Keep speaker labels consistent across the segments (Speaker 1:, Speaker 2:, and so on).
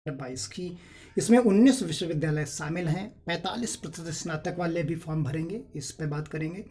Speaker 1: 22 की। इसमें 19 विश्वविद्यालय शामिल हैं। 45% स्नातक वाले भी फॉर्म भरेंगे, इस पे बात करेंगे।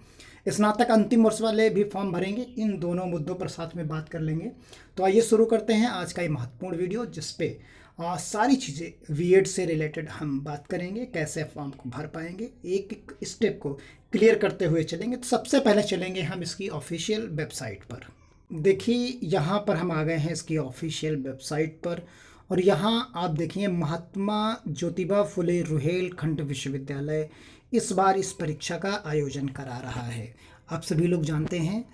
Speaker 1: स्नातक अंतिम वर्ष वाले भी फॉर्म भरेंगे। इन दोनों मुद्दों पर साथ में बात कर लेंगे। तो आइए शुरू करते हैं आज का ये महत्वपूर्ण वीडियो, जिसपे सारी चीज़ें बीएड से रिलेटेड हम बात करेंगे, कैसे फॉर्म को भर पाएंगे, एक एक स्टेप को क्लियर करते हुए चलेंगे। तो सबसे पहले चलेंगे हम इसकी ऑफिशियल वेबसाइट पर। देखिए, यहाँ पर हम आ गए हैं इसकी ऑफिशियल वेबसाइट पर, और यहाँ आप देखेंगे महात्मा ज्योतिबा फुले रुहेलखंड विश्वविद्यालय इस बार इस परीक्षा का आयोजन करा रहा है, आप सभी लोग जानते हैं।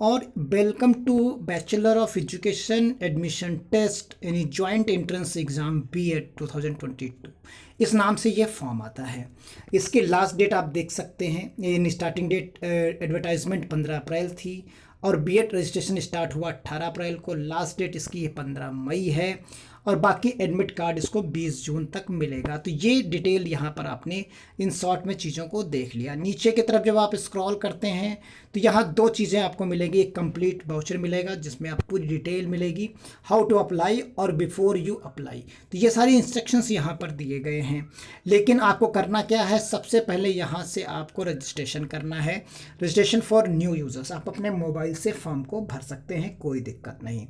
Speaker 1: और welcome to bachelor of education admission test यानी जॉइंट एंट्रेंस एग्ज़ाम बीएड 2022, इस नाम से ये फॉर्म आता है। इसकी लास्ट डेट आप देख सकते हैं, यानी स्टार्टिंग डेट एडवर्टाइजमेंट 15 अप्रैल थी, और बीएड रजिस्ट्रेशन स्टार्ट हुआ 18 अप्रैल को। लास्ट डेट इसकी 15 मई है, और बाकी एडमिट कार्ड इसको 20 जून तक मिलेगा। तो ये डिटेल यहाँ पर आपने इन शॉर्ट में चीज़ों को देख लिया। नीचे की तरफ जब आप स्क्रॉल करते हैं तो यहाँ दो चीज़ें आपको मिलेगी। एक कंप्लीट वाउचर मिलेगा जिसमें आप पूरी डिटेल मिलेगी, हाउ टू अप्लाई और बिफोर यू अप्लाई। तो ये सारी इंस्ट्रक्शंस यहाँ पर दिए गए हैं। लेकिन आपको करना क्या है, सबसे पहले यहाँ से आपको रजिस्ट्रेशन करना है। रजिस्ट्रेशन फॉर न्यू यूज़र्स, आप अपने मोबाइल से फॉर्म को भर सकते हैं, कोई दिक्कत नहीं।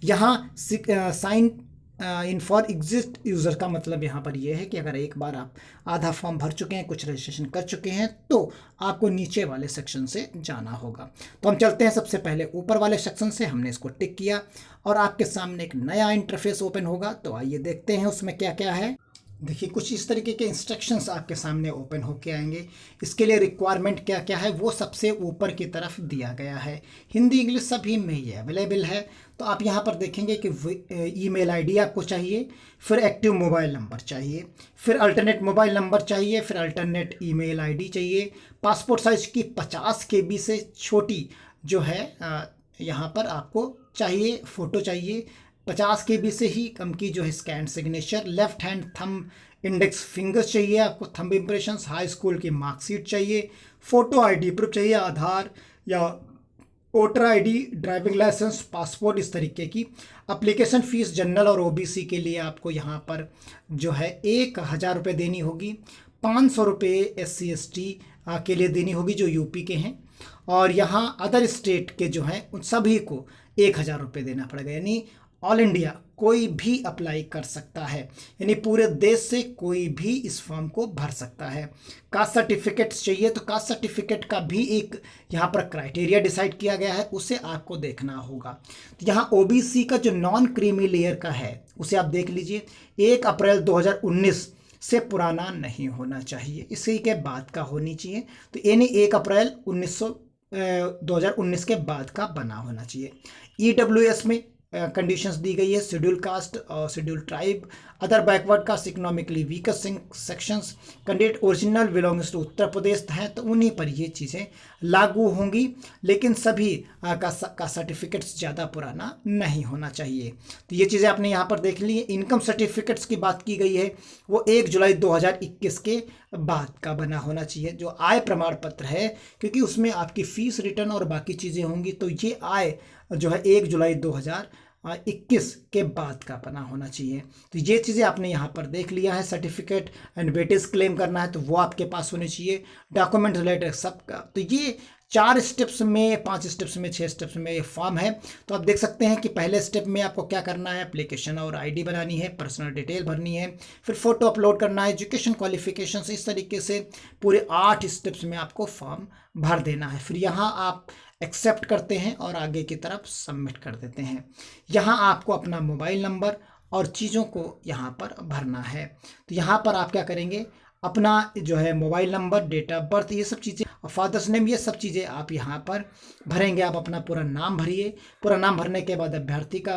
Speaker 1: यहाँ sign in for exist user का मतलब यहाँ पर ये है कि अगर एक बार आप आधा फॉर्म भर चुके हैं, कुछ रजिस्ट्रेशन कर चुके हैं, तो आपको नीचे वाले सेक्शन से जाना होगा। तो हम चलते हैं सबसे पहले ऊपर वाले सेक्शन से। हमने इसको टिक किया और आपके सामने एक नया इंटरफेस ओपन होगा। तो आइए देखते हैं उसमें क्या क्या है। देखिए, कुछ इस तरीके के इंस्ट्रक्शंस आपके सामने ओपन होके आएंगे। इसके लिए रिक्वायरमेंट क्या क्या है वो सबसे ऊपर की तरफ दिया गया है। हिंदी इंग्लिश सभी में ये अवेलेबल है। तो आप यहाँ पर देखेंगे कि ईमेल आईडी आपको चाहिए, फिर एक्टिव मोबाइल नंबर चाहिए, फिर अल्टरनेट मोबाइल नंबर चाहिए, फिर अल्टरनेट ईमेल आईडी चाहिए। पासपोर्ट साइज़ की 50 KB से छोटी जो है यहाँ पर आपको चाहिए, फ़ोटो चाहिए। 50 KB से ही कम की जो है scan signature, left hand thumb index fingers चाहिए आपको, थंब इम्प्रेशंस, हाई स्कूल की मार्कशीट चाहिए, फ़ोटो आईडी प्रूफ चाहिए, आधार या voter ID, driving licence, passport, इस तरीके की। एप्लीकेशन फ़ीस जनरल और ओबीसी के लिए आपको यहाँ पर जो है 1000 रुपये देनी होगी। 500 रुपये SC ST के लिए देनी होगी जो यूपी के हैं, और यहाँ अदर स्टेट के जो हैं उन सभी को 1000 रुपये देना पड़ेगा। यानी ऑल इंडिया कोई भी अप्लाई कर सकता है, यानी पूरे देश से कोई भी इस फॉर्म को भर सकता है। कास्ट सर्टिफिकेट्स चाहिए, तो कास्ट सर्टिफिकेट का भी एक यहाँ पर क्राइटेरिया डिसाइड किया गया है, उसे आपको देखना होगा। तो यहाँ ओबीसी का जो नॉन क्रीमी लेयर का है उसे आप देख लीजिए, 1 अप्रैल 2019 से पुराना नहीं होना चाहिए, इसी के बाद का होनी चाहिए। तो यानी 1 अप्रैल 2019 के बाद का बना होना चाहिए। EWS में कंडीशंस दी गई है, शेड्यूल कास्ट और schedule tribe, other backward caste, economically weaker sections, candidate original belongs to Uttar Pradesh हैं, तो उन्हीं पर ये चीज़ें लागू होंगी। लेकिन सभी का सर्टिफिकेट्स ज़्यादा पुराना नहीं होना चाहिए। तो ये चीज़ें आपने यहाँ पर देख ली है। इनकम सर्टिफिकेट्स की बात की गई है, वो 1 जुलाई 2021 के बाद का बना होना चाहिए, जो आय प्रमाण पत्र है, क्योंकि उसमें आपकी फ़ीस रिटर्न और बाकी चीज़ें होंगी। तो ये आय जो है 1 जुलाई 2021 के बाद का बना होना चाहिए। तो ये चीज़ें आपने यहाँ पर देख लिया है। सर्टिफिकेट एंड वेटेज क्लेम करना है तो वो आपके पास होने चाहिए। डॉक्यूमेंट रिलेटेड सबका, तो ये 4 स्टेप्स में, 5 स्टेप्स में, 6 स्टेप्स में ये फॉर्म है। तो आप देख सकते हैं कि पहले स्टेप में आपको क्या करना है, एप्लीकेशन और आईडी बनानी है, पर्सनल डिटेल भरनी है, फिर फोटो अपलोड करना है, एजुकेशन क्वालिफिकेशन, इस तरीके से पूरे 8 स्टेप्स में आपको फॉर्म भर देना है। फिर यहाँ आप एक्सेप्ट करते हैं और आगे की तरफ सबमिट कर देते हैं। यहाँ आपको अपना मोबाइल नंबर और चीज़ों को यहाँ पर भरना है। तो यहाँ पर आप क्या करेंगे, अपना जो है mobile number, date of birth, ये सब चीज़ें, फादर्स नेम, ये सब चीज़ें आप यहाँ पर भरेंगे। आप अपना पूरा नाम भरिए। पूरा नाम भरने के बाद अभ्यर्थी का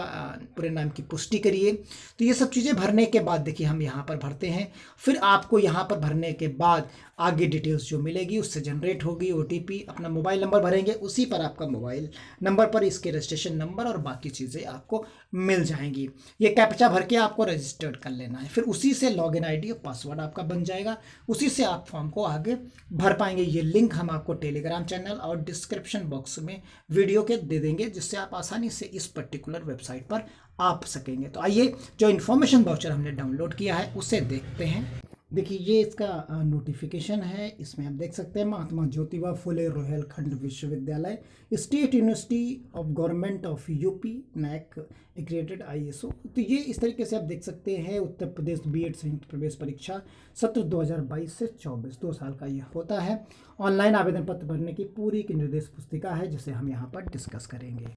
Speaker 1: पूरे नाम की पुष्टि करिए। तो ये सब चीज़ें भरने के बाद देखिए हम यहाँ पर भरते हैं। फिर आपको यहाँ पर भरने के बाद आगे डिटेल्स जो मिलेगी उससे जनरेट होगी OTP। अपना मोबाइल नंबर भरेंगे, उसी पर आपका मोबाइल नंबर पर इसके रजिस्ट्रेशन नंबर और बाकी चीज़ें आपको मिल जाएंगी। ये कैप्चा भर के आपको रजिस्टर्ड कर लेना है। फिर उसी से लॉगिन ID और पासवर्ड आपका बन जाएगा, उसी से आप फॉर्म को आगे भर पाएंगे। ये लिंक लिंक हम आपको टेलीग्राम चैनल और डिस्क्रिप्शन बॉक्स में वीडियो के दे देंगे, जिससे आप आसानी से इस पर्टिकुलर वेबसाइट पर आ सकेंगे। तो आइए जो इन्फॉर्मेशन वाउचर हमने डाउनलोड किया है उसे देखते हैं। देखिए ये इसका नोटिफिकेशन है, इसमें आप देख सकते हैं महात्मा ज्योतिबा फुले रोहिलखंड विश्वविद्यालय, state university of government of UP, NAAC accredited ISO। तो ये इस तरीके से आप देख सकते हैं उत्तर प्रदेश बीएड संयुक्त प्रवेश परीक्षा सत्र 2022 से 24, 2 साल का ये होता है। ऑनलाइन आवेदन पत्र भरने की पूरी की निर्देश पुस्तिका है, जिसे हम यहाँ पर डिस्कस करेंगे।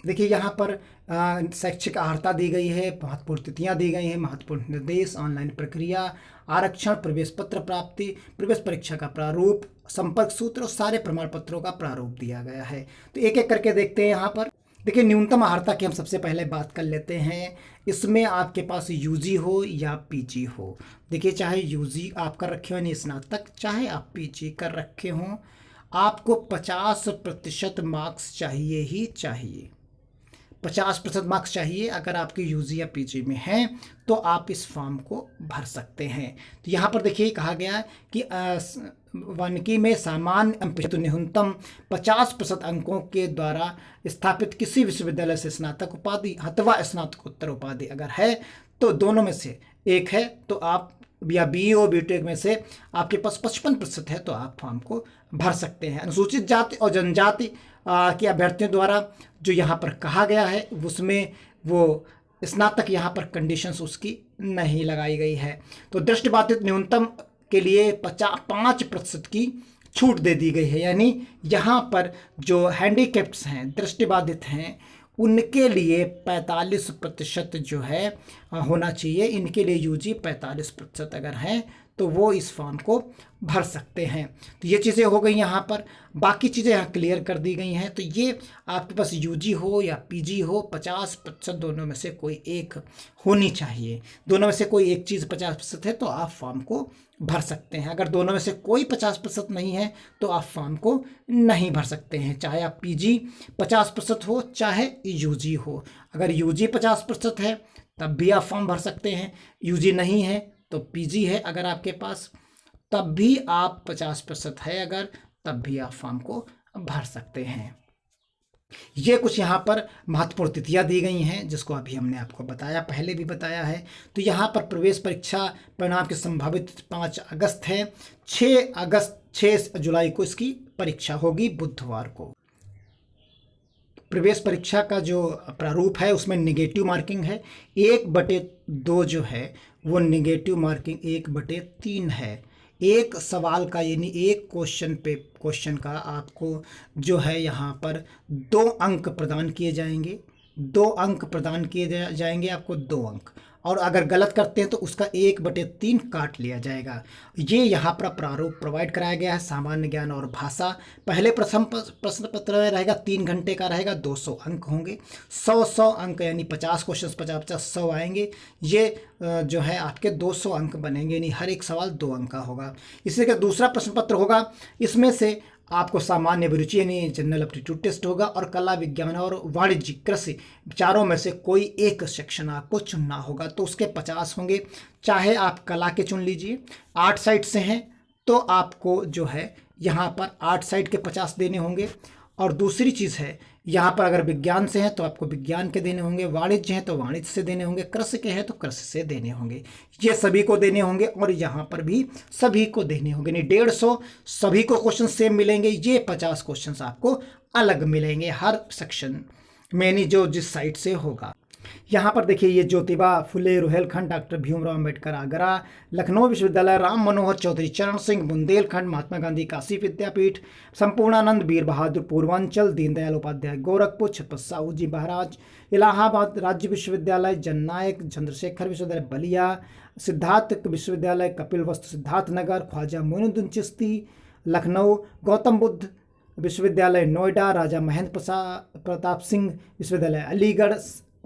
Speaker 1: देखिए यहाँ पर शैक्षिक अर्हता दी गई है, महत्वपूर्ण तिथियाँ दी गई हैं, महत्वपूर्ण निर्देश, ऑनलाइन प्रक्रिया, आरक्षण, प्रवेश पत्र प्राप्ति, प्रवेश परीक्षा का प्रारूप, संपर्क सूत्र और सारे प्रमाण पत्रों का प्रारूप दिया गया है। तो एक एक करके देखते हैं। यहाँ पर देखिए न्यूनतम अर्हता की हम सबसे पहले बात कर लेते हैं। इसमें आपके पास UG हो या PG हो। देखिए चाहे UG आप कर रखे हो यानी स्नातक, चाहे आप PG कर रखे हों, आपको 50% मार्क्स चाहिए ही चाहिए। 50% मार्क्स चाहिए। अगर आपकी UG या PG में हैं तो आप इस फॉर्म को भर सकते हैं। तो यहाँ पर देखिए कहा गया है कि वानिकी में सामान्य तो न्यूनतम 50% अंकों के द्वारा स्थापित किसी विश्वविद्यालय से स्नातक उपाधि अथवा स्नातकोत्तर उपाधि अगर है तो दोनों में से एक है तो आप, या BE BTech में से आपके पास 55% है तो आप फॉर्म को भर सकते हैं। अनुसूचित जाति और जनजाति के अभ्यर्थियों द्वारा जो यहाँ पर कहा गया है उसमें वो स्नातक यहाँ पर कंडीशंस उसकी नहीं लगाई गई है। तो दृष्टिबाधित न्यूनतम के लिए 5% की छूट दे दी गई है, यानी यहाँ पर जो हैंडीकैप्स हैं, दृष्टिबाधित हैं, उनके लिए 45% जो है होना चाहिए। इनके लिए UG 45% अगर है तो वो इस फॉर्म को भर सकते हैं। तो ये चीज़ें हो गई यहाँ पर। बाकी चीज़ें यहाँ क्लियर कर दी गई हैं। तो ये आपके पास UG हो या PG हो, 50% दोनों में से कोई एक होनी चाहिए। दोनों में से कोई एक चीज़ 50% है तो आप फॉर्म को भर सकते हैं। अगर दोनों में से कोई 50% नहीं है तो आप फॉर्म को नहीं भर सकते हैं, चाहे आप PG 50% हो चाहे UG हो। अगर UG 50% है तब भी आप फॉर्म भर सकते हैं, UG नहीं है तो PG है अगर आपके पास तब भी आप 50% है अगर तब भी आप फॉर्म को भर सकते हैं। ये कुछ यहाँ पर महत्वपूर्ण तिथियाँ दी गई हैं जिसको अभी हमने आपको बताया, पहले भी बताया है। तो यहाँ पर प्रवेश परीक्षा परिणाम की संभावित 5 अगस्त है। 6 जुलाई को इसकी परीक्षा होगी, बुधवार को। प्रवेश परीक्षा का जो प्रारूप है उसमें निगेटिव मार्किंग है, 1/2 जो है वो निगेटिव मार्किंग 1/3 है। एक सवाल का यानी एक क्वेश्चन का आपको जो है यहाँ पर 2 अंक प्रदान किए जाएंगे। 2 अंक प्रदान किए जाएंगे आपको, 2 अंक, और अगर गलत करते हैं तो उसका 1/3 काट लिया जाएगा। ये यहाँ पर प्रारूप प्रोवाइड कराया गया है। सामान्य ज्ञान और भाषा पहले प्रश्न पत्र में रहेगा, 3 घंटे का रहेगा, 200 अंक होंगे। 100 अंक यानी 50 क्वेश्चन 50 100 आएंगे। ये जो है आपके 200 अंक बनेंगे, यानी हर एक सवाल 2 अंक का होगा। इसी का दूसरा प्रश्न पत्र होगा, इसमें से आपको सामान्य अभिरुचि यानी जनरल एप्टीट्यूड टेस्ट होगा, और कला, विज्ञान और वाणिज्य, कृषि, चारों में से कोई एक सेक्शन आपको चुनना होगा। तो उसके 50 होंगे। चाहे आप कला के चुन लीजिए, 8 साइड से हैं तो आपको जो है यहाँ पर 8 साइड के 50 देने होंगे। और दूसरी चीज़ है यहाँ पर अगर विज्ञान से हैं तो आपको विज्ञान के देने होंगे, वाणिज्य हैं तो वाणिज्य से देने होंगे, कृषि के हैं तो कृषि से देने होंगे। ये सभी को देने होंगे और यहाँ पर भी सभी को देने होंगे। नहीं 150 सभी को क्वेश्चन सेम मिलेंगे, ये 50 क्वेश्चन आपको अलग मिलेंगे हर सेक्शन में, नहीं जो जिस साइड से होगा। यहाँ पर देखिए ये ज्योतिबा फुले रोहिलखंड डॉक्टर भीमराव अम्बेडकर आगरा, लखनऊ विश्वविद्यालय राम मनोहर चौधरी चरण सिंह बुंदेलखंड महात्मा गांधी काशी विद्यापीठ, संपूर्णानंद वीर बहादुर पूर्वांचल, दीनदयाल उपाध्याय गोरखपुर, छत्रपति साहू जी महाराज इलाहाबाद राज्य विश्वविद्यालय, जननायक चंद्रशेखर विश्वविद्यालय बलिया, सिद्धार्थ विश्वविद्यालय कपिल वस्तु सिद्धार्थनगर, ख्वाजा मोइनुद्दीन चिश्ती लखनऊ, गौतम बुद्ध विश्वविद्यालय नोएडा, राजा महेंद्र प्रताप सिंह विश्वविद्यालय अलीगढ़,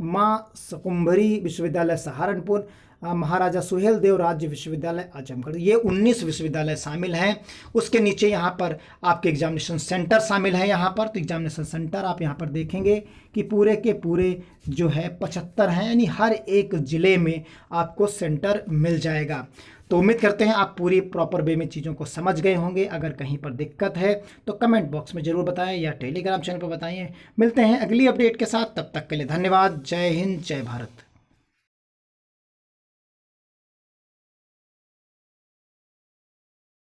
Speaker 1: माँ सुकुम्भरी विश्वविद्यालय सहारनपुर, महाराजा सुहेल देव राज्य विश्वविद्यालय आजमगढ़। ये 19 विश्वविद्यालय शामिल हैं। उसके नीचे यहाँ पर आपके एग्जामिनेशन सेंटर शामिल है। यहाँ पर तो एग्जामिनेशन सेंटर आप यहाँ पर देखेंगे कि पूरे के पूरे जो है 75 हैं, यानी हर एक ज़िले में आपको सेंटर मिल जाएगा। तो उम्मीद करते हैं आप पूरी प्रॉपर वे में चीज़ों को समझ गए होंगे। अगर कहीं पर दिक्कत है तो कमेंट बॉक्स में ज़रूर बताएं या टेलीग्राम चैनल पर बताइए। मिलते हैं अगली अपडेट के साथ, तब तक के लिए धन्यवाद। जय हिंद, जय भारत।